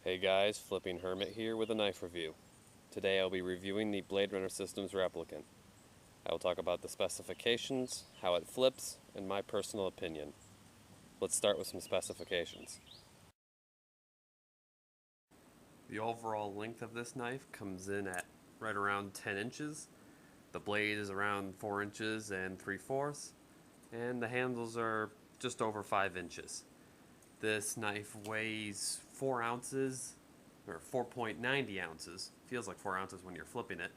Hey guys, Flipping Hermit here with a knife review. Today I'll be reviewing the Blade Runner Systems Replicant. I will talk about the specifications, how it flips, and my personal opinion. Let's start with some specifications. The overall length of this knife comes in at right around 10 inches. The blade is around 4 inches and 3/4, and the handles are just over 5 inches. This knife weighs 4 ounces, or 4.90 ounces. Feels like 4 ounces when you're flipping it.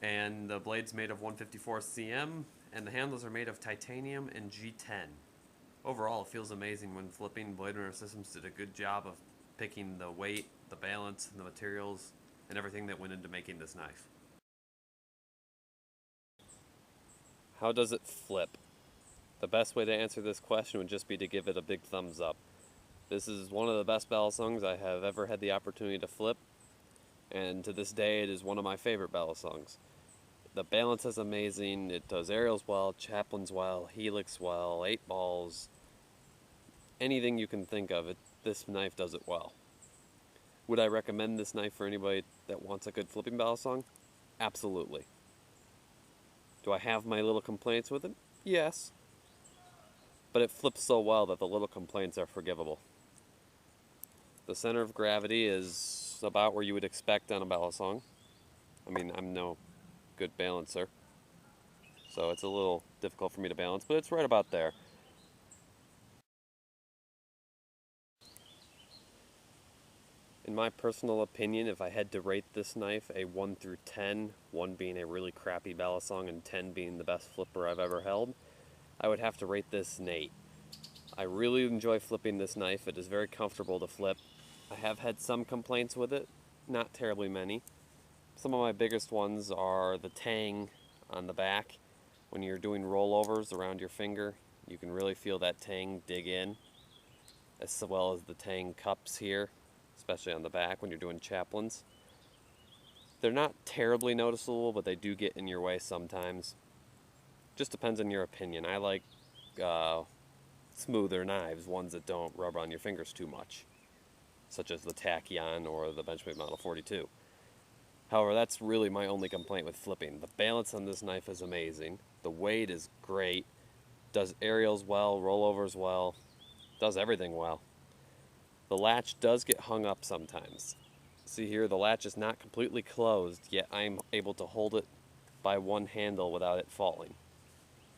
And the blade's made of 154 cm, and the handles are made of titanium and G10. Overall, it feels amazing when flipping. Blade Runner Systems did a good job of picking the weight, the balance, and the materials, and everything that went into making this knife. How does it flip? The best way to answer this question would just be to give it a big thumbs up. This is one of the best balisongs I have ever had the opportunity to flip, and to this day it is one of my favorite balisongs. The balance is amazing, it does aerials well, chaplains well, helix well, 8 balls, anything you can think of, this knife does it well. Would I recommend this knife for anybody that wants a good flipping balisong? Absolutely. Do I have my little complaints with it? Yes. But it flips so well that the little complaints are forgivable. The center of gravity is about where you would expect on a balisong. I mean, I'm no good balancer, so it's a little difficult for me to balance, but it's right about there. In my personal opinion, if I had to rate this knife a 1 through 10, 1 being a really crappy balisong and 10 being the best flipper I've ever held, I would have to rate this an 8. I really enjoy flipping this knife. It is very comfortable to flip. I have had some complaints with it, not terribly many. Some of my biggest ones are the tang on the back. When you're doing rollovers around your finger, you can really feel that tang dig in, as well as the tang cups here, especially on the back when you're doing chaplains. They're not terribly noticeable, but they do get in your way sometimes. Just depends on your opinion. I like smoother knives, ones that don't rub on your fingers too much, such as the Tachyon or the Benchmade Model 42. However, that's really my only complaint with flipping. The balance on this knife is amazing. The weight is great. Does aerials well, rollovers well, does everything well. The latch does get hung up sometimes. See here, the latch is not completely closed, yet I'm able to hold it by one handle without it falling.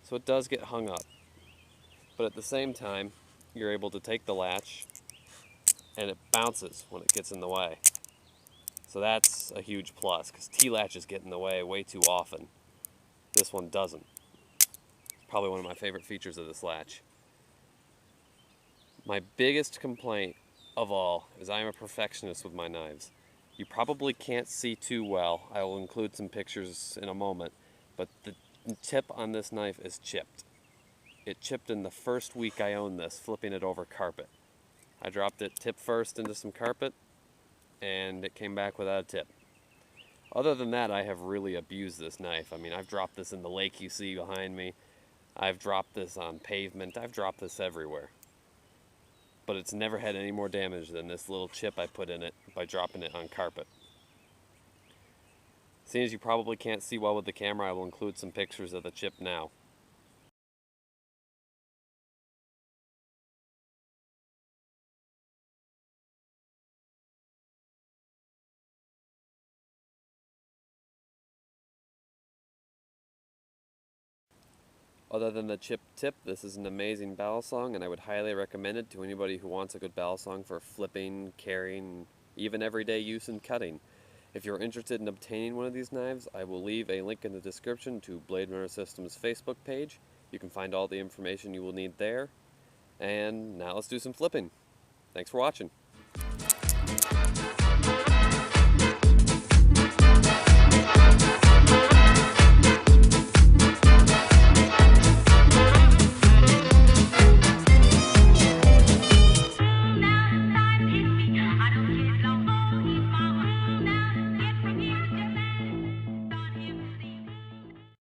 So it does get hung up. But at the same time, you're able to take the latch and it bounces when it gets in the way. So that's a huge plus, because T-latches get in the way way too often. This one doesn't. It's probably one of my favorite features of this latch. My biggest complaint of all is I am a perfectionist with my knives. You probably can't see too well. I will include some pictures in a moment, but the tip on this knife is chipped. It chipped in the first week I owned this, flipping it over carpet. I dropped it tip first into some carpet, and it came back without a tip. Other than that, I have really abused this knife. I mean, I've dropped this in the lake you see behind me. I've dropped this on pavement. I've dropped this everywhere. But it's never had any more damage than this little chip I put in it by dropping it on carpet. Seeing as you probably can't see well with the camera, I will include some pictures of the chip now. Other than the chip tip, this is an amazing balisong, and I would highly recommend it to anybody who wants a good balisong for flipping, carrying, even everyday use and cutting. If you're interested in obtaining one of these knives, I will leave a link in the description to Blade Runner Systems' Facebook page. You can find all the information you will need there. And now let's do some flipping. Thanks for watching.